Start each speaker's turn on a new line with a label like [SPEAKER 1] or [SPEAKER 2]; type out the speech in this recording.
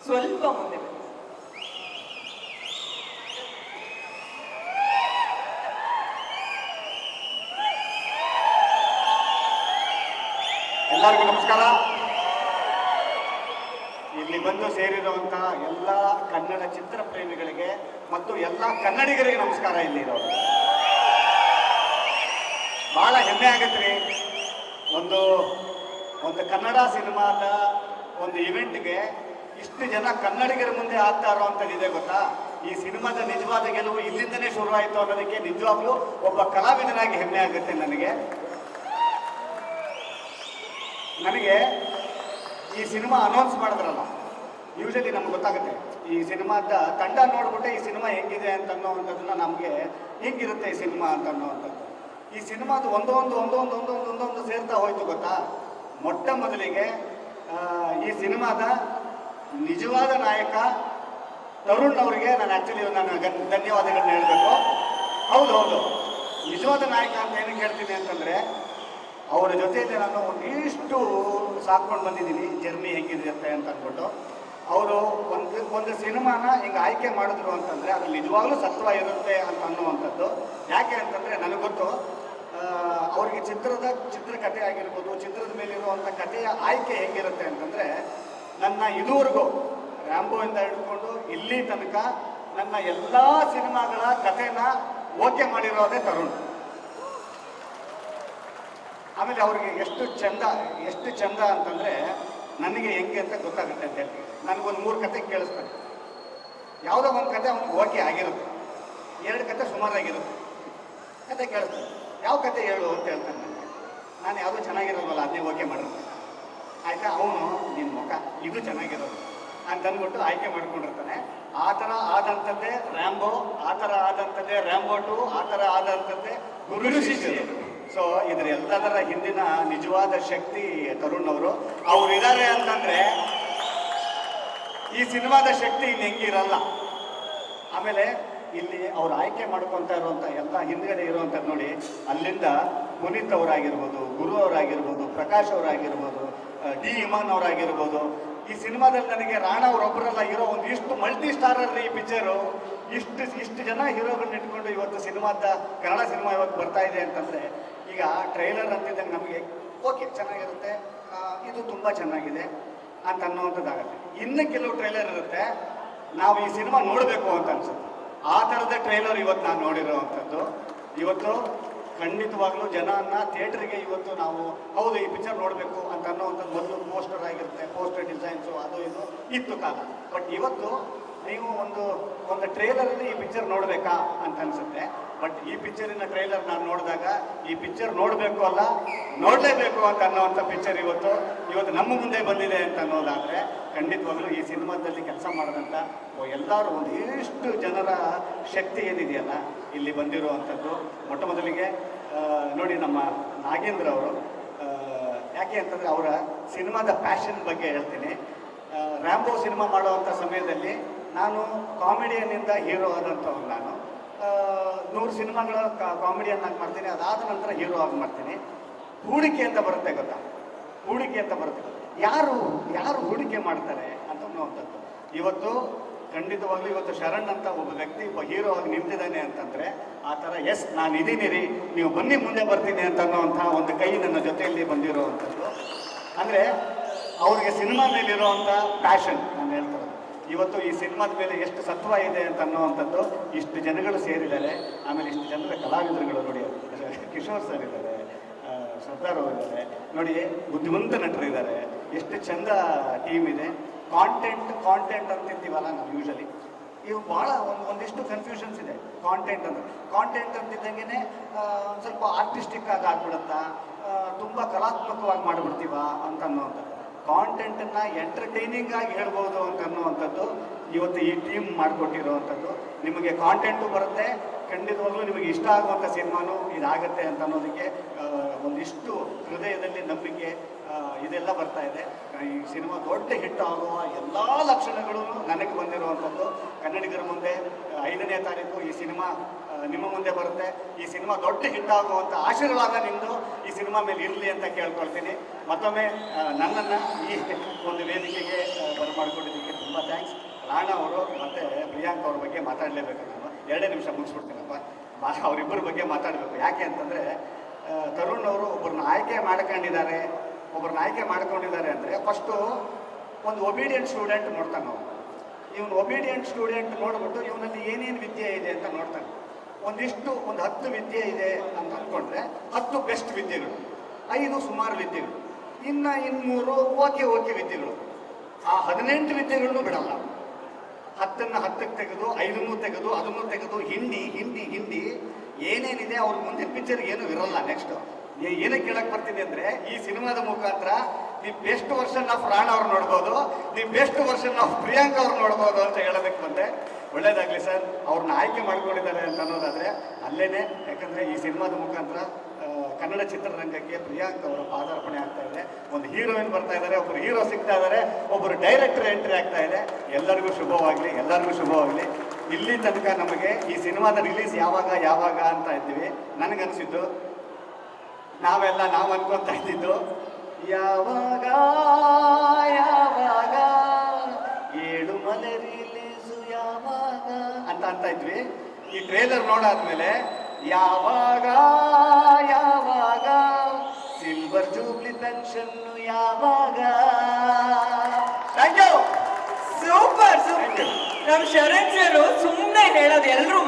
[SPEAKER 1] ಸ್ವಲ್ಪ ಮುಂದೆ ಬನ್ನಿ.
[SPEAKER 2] ಎಲ್ಲರಿಗೂ ನಮಸ್ಕಾರ. ಇಲ್ಲಿ ಬಂದು ಸೇರಿರುವಂತಹ ಎಲ್ಲ ಕನ್ನಡ ಚಿತ್ರ ಪ್ರೇಮಿಗಳಿಗೆ ಮತ್ತು ಎಲ್ಲ ಕನ್ನಡಿಗರಿಗೆ ನಮಸ್ಕಾರ. ಇಲ್ಲಿರೋರು ಬಹಳ ಹೆಮ್ಮೆ ಆಗತ್ರಿ. ಒಂದು ಕನ್ನಡ ಸಿನಿಮಾದ ಒಂದು ಇವೆಂಟ್ಗೆ ಇಷ್ಟು ಜನ ಕನ್ನಡಿಗರ ಮುಂದೆ ಆಗ್ತಾ ಇರೋವಂಥದ್ದು ಇದೆ ಗೊತ್ತಾ. ಈ ಸಿನಿಮಾದ ನಿಜವಾದ ಗೆಲುವು ಇಲ್ಲಿಂದನೇ ಶುರುವಾಯಿತು ಅನ್ನೋದಕ್ಕೆ ನಿಜವಾಗ್ಲೂ ಒಬ್ಬ ಕಲಾವಿದನಾಗಿ ಹೆಮ್ಮೆ ಆಗುತ್ತೆ ನನಗೆ ಈ ಸಿನಿಮಾ ಅನೌನ್ಸ್ ಮಾಡಿದ್ರಲ್ಲ, ಯೂಶಲಿ ನಮ್ಗೆ ಗೊತ್ತಾಗುತ್ತೆ ಈ ಸಿನಿಮಾದ ತಂಡ ನೋಡ್ಬಿಟ್ಟೆ ಈ ಸಿನಿಮಾ ಹೆಂಗಿದೆ ಅಂತ ಅನ್ನೋವಂಥದ್ದನ್ನ ನಮಗೆ ಹೆಂಗಿರುತ್ತೆ ಈ ಸಿನಿಮಾ ಅಂತ ಅನ್ನೋವಂಥದ್ದು. ಈ ಸಿನಿಮಾದ ಒಂದೊಂದು ಸೇರ್ತಾ ಹೋಯ್ತು ಗೊತ್ತಾ. ಮೊಟ್ಟ ಮೊದಲಿಗೆ ಈ ಸಿನಿಮಾದ ನಿಜವಾದ ನಾಯಕ ತರುಣ್ ಅವರಿಗೆ ನಾನು ಧನ್ಯವಾದಗಳನ್ನ ಹೇಳಬೇಕು. ಹೌದು, ನಿಜವಾದ ನಾಯಕ ಅಂತ ಏನಕ್ಕೆ ಹೇಳ್ತೀನಿ ಅಂತಂದರೆ, ಅವರ ಜೊತೆಯಲ್ಲಿ ನಾನು ಒಂದಿಷ್ಟು ಸಾಕ್ಕೊಂಡು ಬಂದಿದ್ದೀನಿ ಜರ್ನಿ ಹೆಂಗಿರುತ್ತೆ ಅಂತ ಅಂದ್ಬಿಟ್ಟು. ಅವರು ಒಂದು ಸಿನಿಮಾನ ಹಿಂಗೆ ಆಯ್ಕೆ ಮಾಡಿದ್ರು ಅಂತಂದರೆ ಅದು ನಿಜವಾಗ್ಲೂ ಸತ್ವ ಇರುತ್ತೆ ಅಂತ ಅನ್ನುವಂಥದ್ದು. ಯಾಕೆ ಅಂತಂದರೆ ನನಗೆ ಗೊತ್ತು ಅವರಿಗೆ ಚಿತ್ರಕಥೆ ಆಗಿರ್ಬೋದು, ಚಿತ್ರದ ಮೇಲಿರುವಂಥ ಕಥೆಯ ಆಯ್ಕೆ ಹೇಗಿರುತ್ತೆ ಅಂತಂದರೆ, ನನ್ನ ಇದುವರೆಗೂ ರ್ಯಾಂಬೋಯಿಂದ ಹಿಡ್ಕೊಂಡು ಇಲ್ಲಿ ತನಕ ನನ್ನ ಎಲ್ಲ ಸಿನಿಮಾಗಳ ಕಥೆನ ಓಕೆ ಮಾಡಿರೋದೇ ತರುಣ್. ಆಮೇಲೆ ಅವ್ರಿಗೆ ಎಷ್ಟು ಚಂದ ಅಂತಂದರೆ ನನಗೆ ಹೆಂಗೆ ಅಂತ ಗೊತ್ತಾಗುತ್ತೆ ಅಂತ ಹೇಳಿ ನನಗೊಂದು 3 ಕತೆ ಕೇಳಿಸ್ತಾರೆ. ಯಾವುದೋ ಒಂದು ಕತೆ ಅವ್ನಿಗೆ ಓಕೆ ಆಗಿರುತ್ತೆ, 2 ಕತೆ ಸುಮಾರಾಗಿರುತ್ತೆ. ಕತೆ ಕೇಳಿಸ್ತಾರೆ, ಯಾವ ಕತೆ ಹೇಳು ಅಂತ ಹೇಳ್ತಾನೆ ನನಗೆ. ನಾನು ಯಾವುದೂ ಚೆನ್ನಾಗಿರೋಲ್ವಲ್ಲ ಅದನ್ನೇ ಓಕೆ ಮಾಡಿರ್ತೀನಿ. ಆಯಿತಾ, ಅವನು ನಿನ್ನ ಮುಖ ಇದು ಚೆನ್ನಾಗಿರೋದು ಅಂತಂದ್ಬಿಟ್ಟು ಆಯ್ಕೆ ಮಾಡ್ಕೊಂಡಿರ್ತಾನೆ. ಆ ಥರ ಆದಂಥದ್ದೇ ರ್ಯಾಂಬೋ, ಆ ಥರ ಆದಂಥದ್ದೇ ರ್ಯಾಂಬೋ 2, ಆ ಥರ ಆದಂಥದ್ದೇ ಗುರು ಶಿಷ್ಯರು. ಸೊ ಇದ್ರ ಎಲ್ಲದರ ಹಿಂದಿನ ನಿಜವಾದ ಶಕ್ತಿ ತರುಣ್ ಅವ್ರು ಇದ್ದಾರೆ ಅಂತಂದ್ರೆ ಈ ಸಿನಿಮಾದ ಶಕ್ತಿ ಇನ್ನು ಹೆಂಗಿರಲ್ಲ. ಆಮೇಲೆ ಇಲ್ಲಿ ಅವ್ರು ಆಯ್ಕೆ ಮಾಡ್ಕೊತ ಇರುವಂಥ ಎಲ್ಲ ಹಿಂದ್ಗಡೆ ಇರುವಂಥದ್ದು ನೋಡಿ, ಅಲ್ಲಿಂದ ಪುನೀತ್ ಅವರಾಗಿರ್ಬೋದು, ಗುರು ಅವರಾಗಿರ್ಬೋದು, ಪ್ರಕಾಶ್ ಅವರಾಗಿರ್ಬೋದು, ಡಿ ಇಮಾನ್ ಅವರಾಗಿರ್ಬೋದು. ಈ ಸಿನಿಮಾದಲ್ಲಿ ನನಗೆ ರಾಣಾ ಅವರೊಬ್ಬರೆಲ್ಲ ಇರೋ ಒಂದಿಷ್ಟು ಮಲ್ಟಿ ಸ್ಟಾರರ್ ಈ ಪಿಕ್ಚರು. ಇಷ್ಟು ಜನ ಹೀರೋಗಳನ್ನ ಇಟ್ಕೊಂಡು ಇವತ್ತು ಕನ್ನಡ ಸಿನಿಮಾ ಇವತ್ತು ಬರ್ತಾ ಇದೆ ಅಂತಂದರೆ, ಈಗ ಟ್ರೈಲರ್ ಅಂತಿದ್ದಂಗೆ ನಮಗೆ ಓಕೆ ಚೆನ್ನಾಗಿರುತ್ತೆ, ಇದು ತುಂಬ ಚೆನ್ನಾಗಿದೆ ಅಂತ ಅನ್ನೋವಂಥದ್ದಾಗುತ್ತೆ. ಇನ್ನು ಕೆಲವು ಟ್ರೈಲರ್ ಇರುತ್ತೆ ನಾವು ಈ ಸಿನಿಮಾ ನೋಡಬೇಕು ಅಂತ ಅನ್ಸುತ್ತೆ. ಆ ಥರದ ಟ್ರೈಲರ್ ಇವತ್ತು ನಾನು ನೋಡಿರೋವಂಥದ್ದು. ಇವತ್ತು ಖಂಡಿತವಾಗ್ಲೂ ಜನನ್ನ ಥಿಯೇಟ್ರಿಗೆ ಇವತ್ತು ನಾವು ಹೌದು ಈ ಪಿಕ್ಚರ್ ನೋಡಬೇಕು ಅಂತ ಅನ್ನೋವಂಥದ್ದು ಮೊದಲು ಪೋಸ್ಟರ್ ಆಗಿರುತ್ತೆ, ಪೋಸ್ಟರ್ ಡಿಸೈನ್ಸು ಅದು ಇದು ಇತ್ತು ಕಾಲ. ಬಟ್ ಇವತ್ತು ನೀವು ಒಂದು ಟ್ರೈಲರಲ್ಲಿ ಈ ಪಿಕ್ಚರ್ ನೋಡಬೇಕಾ ಅಂತ ಅನಿಸುತ್ತೆ. ಬಟ್ ಈ ಪಿಕ್ಚರಿನ ಟ್ರೈಲರ್ ನಾನು ನೋಡಿದಾಗ ಈ ಪಿಕ್ಚರ್ ನೋಡಬೇಕು ಅಲ್ಲ ನೋಡಲೇಬೇಕು ಅಂತ ಅನ್ನೋವಂಥ ಪಿಕ್ಚರ್ ಇವತ್ತು ನಮ್ಮ ಮುಂದೆ ಬಂದಿದೆ ಅಂತ ಅನ್ನೋದಾದರೆ, ಖಂಡಿತವಾಗ್ಲೂ ಈ ಸಿನಿಮಾದಲ್ಲಿ ಕೆಲಸ ಮಾಡಿದಂಥ ಎಲ್ಲರೂ ಒಂದಿಷ್ಟು ಜನರ ಶಕ್ತಿ ಏನಿದೆಯಲ್ಲ ಇಲ್ಲಿ ಬಂದಿರುವಂಥದ್ದು. ಮೊಟ್ಟ ಮೊದಲಿಗೆ ನೋಡಿ ನಮ್ಮ ನಾಗೇಂದ್ರ ಅವರು, ಯಾಕೆ ಅಂತಂದರೆ ಅವರ ಸಿನಿಮಾದ ಪ್ಯಾಷನ್ ಬಗ್ಗೆ ಹೇಳ್ತೀನಿ. ರ್ಯಾಂಬೋ ಸಿನಿಮಾ ಮಾಡುವಂಥ ಸಮಯದಲ್ಲಿ ನಾನು ಕಾಮಿಡಿಯನ್ನಿಂದ ಹೀರೋ ಆದಂಥವ್ರು. ನಾನು 100 ಸಿನಿಮಾಗಳ ಕಾಮಿಡಿಯನ್ ಆಗಿ ಮಾಡ್ತೀನಿ, ಅದಾದ ನಂತರ ಹೀರೋ ಆಗಿ ಮಾಡ್ತೀನಿ. ಹೂಡಿಕೆ ಅಂತ ಬರುತ್ತೆ ಗೊತ್ತಾ, ಹೂಡಿಕೆ ಅಂತ ಬರುತ್ತೆ. ಯಾರು ಹೂಡಿಕೆ ಮಾಡ್ತಾರೆ ಅಂತ ಅನ್ನುವಂಥದ್ದು. ಇವತ್ತು ಖಂಡಿತವಾಗ್ಲೂ ಇವತ್ತು ಶರಣ್ ಅಂತ ಒಬ್ಬ ವ್ಯಕ್ತಿ ಒಬ್ಬ ಹೀರೋ ಆಗಿ ನಿಂತಿದ್ದಾನೆ ಅಂತಂದರೆ, ಆ ಥರ ಎಸ್ ನಾನು ಇದ್ದೀನಿ ರೀ, ನೀವು ಬನ್ನಿ ಮುಂದೆ ಬರ್ತೀನಿ ಅಂತ ಅನ್ನೋವಂಥ ಒಂದು ಕೈ ನನ್ನ ಜೊತೆಯಲ್ಲಿ ಬಂದಿರೋವಂಥದ್ದು. ಅಂದರೆ ಅವ್ರಿಗೆ ಸಿನಿಮಾ ಮೇಲಿರುವಂಥ ಪ್ಯಾಷನ್ ನಾನು ಹೇಳ್ತಾರೆ. ಇವತ್ತು ಈ ಸಿನಿಮಾದ ಮೇಲೆ ಎಷ್ಟು ಸತ್ವ ಇದೆ ಅಂತ ಅನ್ನೋವಂಥದ್ದು ಇಷ್ಟು ಜನಗಳು ಸೇರಿದ್ದಾರೆ. ಆಮೇಲೆ ಇಷ್ಟು ಜನರ ಕಲಾವಿದರುಗಳು ನೋಡಿ, ಕಿಶೋರ್ ಸರ್ ಇದ್ದಾರೆ, ಸರ್ದಾರ್ ಅವರು ಇದ್ದಾರೆ ನೋಡಿ, ಬುದ್ಧಿವಂತ ನಟರು ಇದ್ದಾರೆ, ಎಷ್ಟು ಚಂದ ಟೀಮ್ ಇದೆ. ಕಾಂಟೆಂಟ್ ಅಂತಿದ್ದೀವಲ್ಲ ನಾವು ಯೂಶಲಿ, ಇವು ಭಾಳ ಒಂದಿಷ್ಟು ಕನ್ಫ್ಯೂಷನ್ಸ್ ಇದೆ. ಕಾಂಟೆಂಟ್ ಅಂತಿದ್ದಂಗೆ ಸ್ವಲ್ಪ ಆರ್ಟಿಸ್ಟಿಕ್ ಆಗಿ ಆಗ್ಬಿಡುತ್ತಾ, ತುಂಬ ಕಲಾತ್ಮಕವಾಗಿ ಮಾಡಿಬಿಡ್ತೀವ ಅಂತ ಅನ್ನೋವಂಥದ್ದು. ಕಾಂಟೆಂಟನ್ನು ಎಂಟರ್ಟೈನಿಂಗ್ ಆಗಿ ಹೇಳ್ಬೋದು ಅಂತ ಅನ್ನುವಂಥದ್ದು ಇವತ್ತು ಈ ಟೀಮ್ ಮಾಡಿಕೊಟ್ಟಿರುವಂಥದ್ದು. ನಿಮಗೆ ಕಾಂಟೆಂಟು ಬರುತ್ತೆ, ಖಂಡಿತವಾಗ್ಲೂ ನಿಮಗೆ ಇಷ್ಟ ಆಗುವಂಥ ಸಿನಿಮಾನು ಇದಾಗುತ್ತೆ ಅಂತ ಅನ್ನೋದಕ್ಕೆ ಒಂದಿಷ್ಟು ಹೃದಯದಲ್ಲಿ ನಂಬಿಕೆ ಇದೆಲ್ಲ ಬರ್ತಾ ಇದೆ. ಈ ಸಿನಿಮಾ ದೊಡ್ಡ ಹಿಟ್ ಆಗುವ ಎಲ್ಲ ಲಕ್ಷಣಗಳು ನನಗೆ ಬಂದಿರುವಂಥದ್ದು. ಕನ್ನಡಿಗರ ಮುಂದೆ 5ನೇ ತಾರೀಕು ಈ ಸಿನಿಮಾ ನಿಮ್ಮ ಮುಂದೆ ಬರುತ್ತೆ. ಈ ಸಿನಿಮಾ ದೊಡ್ಡ ಹಿಟ್ ಆಗುವಂಥ ಆಶೀರ್ವಾದ ನಿಮ್ಮದು ಈ ಸಿನಿಮಾ ಮೇಲೆ ಇರಲಿ ಅಂತ ಕೇಳ್ಕೊಳ್ತೀನಿ. ಮತ್ತೊಮ್ಮೆ ನನ್ನನ್ನು ಈ ಒಂದು ವೇದಿಕೆಗೆ ಬರಮಾಡಿಕೊಂಡಿದ್ದಕ್ಕೆ ತುಂಬ ಥ್ಯಾಂಕ್ಸ್. ಪ್ರಿಯಾಂಕ್ ಅವ್ರ ಬಗ್ಗೆ ಮಾತಾಡಲೇಬೇಕು. ನಾನು 2 ನಿಮಿಷ ಮುಗಿಸ್ಬಿಡ್ತೀನಪ್ಪ. ಅವರಿಬ್ಬರ ಬಗ್ಗೆ ಮಾತಾಡಬೇಕು. ಯಾಕೆ ಅಂತಂದರೆ ತರುಣ್ ಅವರು ಒಬ್ಬರನ್ನ ಆಯ್ಕೆ ಮಾಡ್ಕೊಂಡಿದ್ದಾರೆ. ಅಂದರೆ ಫಸ್ಟು ಒಂದು ಒಬೀಡಿಯಂಟ್ ಸ್ಟೂಡೆಂಟ್ ನೋಡ್ತಾನೆ ನಾವು. ಇವನು ಒಬೀಡಿಯಂಟ್ ಸ್ಟೂಡೆಂಟ್ ನೋಡ್ಬಿಟ್ಟು ಇವನಲ್ಲಿ ಏನೇನು ವಿದ್ಯೆ ಇದೆ ಅಂತ ನೋಡ್ತಾನೆ. ಒಂದು 10 ವಿದ್ಯೆ ಇದೆ ಅಂತ ಅಂದ್ಕೊಂಡ್ರೆ 10 ಬೆಸ್ಟ್ ವಿದ್ಯೆಗಳು, 5 ಸುಮಾರು ವಿದ್ಯೆಗಳು, ಇನ್ನು 3 ಓಕೆ ವಿದ್ಯೆಗಳು. ಆ 18 ವಿದ್ಯೆಗಳನ್ನು ಬಿಡಲ್ಲ. 10ನ್ನು 10ಕ್ಕೆ ತೆಗೆದು 5ನ್ನು ತೆಗೆದು ಅದನ್ನು ತೆಗೆದು ಹಿಂದಿ ಏನೇನಿದೆ ಅವ್ರ ಮುಂದಿನ ಪಿಕ್ಚರ್ ಏನೂ ಇರಲ್ಲ. ನೆಕ್ಸ್ಟ್ ಏನಕ್ಕೆ ಕೇಳಕ್ ಬರ್ತೀನಿ ಅಂದರೆ, ಈ ಸಿನಿಮಾದ ಮುಖಾಂತರ the best version of Rana ಅವ್ರು ನೋಡ್ಬೋದು, the best version of Priyank ಅವ್ರು ನೋಡ್ಬೋದು ಅಂತ ಹೇಳೋದಕ್ಕೆ ಬಂದೆ. ಒಳ್ಳೇದಾಗಲಿ ಸರ್. ಅವ್ರನ್ನ ಆಯ್ಕೆ ಮಾಡ್ಕೊಂಡಿದ್ದಾರೆ ಅಂತ ಅನ್ನೋದಾದರೆ ಅಲ್ಲೇನೆ. ಯಾಕಂದರೆ ಈ ಸಿನಿಮಾದ ಮುಖಾಂತರ ಕನ್ನಡ ಚಿತ್ರರಂಗಕ್ಕೆ ಪ್ರಿಯಾಂಕ್ ಅವರ ಪಾದಾರ್ಪಣೆ ಆಗ್ತಾ ಇದೆ. ಒಂದು ಹೀರೋಯಿನ್ ಬರ್ತಾ ಇದ್ದಾರೆ, ಒಬ್ಬರು ಹೀರೋ ಸಿಗ್ತಾ ಇದ್ದಾರೆ, ಒಬ್ಬರು ಡೈರೆಕ್ಟರ್ ಎಂಟ್ರಿ ಆಗ್ತಾ ಇದೆ. ಎಲ್ಲರಿಗೂ ಶುಭವಾಗಲಿ. ಇಲ್ಲಿ ತನಕ ನಮಗೆ ಈ ಸಿನಿಮಾದ ರಿಲೀಸ್ ಯಾವಾಗ ಅಂತ ಇದ್ದೀವಿ. ನನಗನ್ಸಿದ್ದು ನಾವು ಅನ್ಕೊತಾ ಇದ್ದಿದ್ದು ಯಾವಾಗ ಏಳು ಮಲೆ ರಿಲೀಸು ಯಾವಾಗ ಅಂತ ಇದ್ವಿ. ಈ ಟ್ರೇಲರ್ ನೋಡಾದ್ಮೇಲೆ ಯಾವಾಗ ಸಿಲ್ವರ್ ಜೂಬ್ಲಿ ಪೆನ್ಷನ್ ಯಾವಾಗ.
[SPEAKER 1] ಸೂಪರ್. ನಮ್ ಶರಣ್ ಸರ್ ಸುಮ್ಮನೆ ಹೇಳೋದು ಎಲ್ರು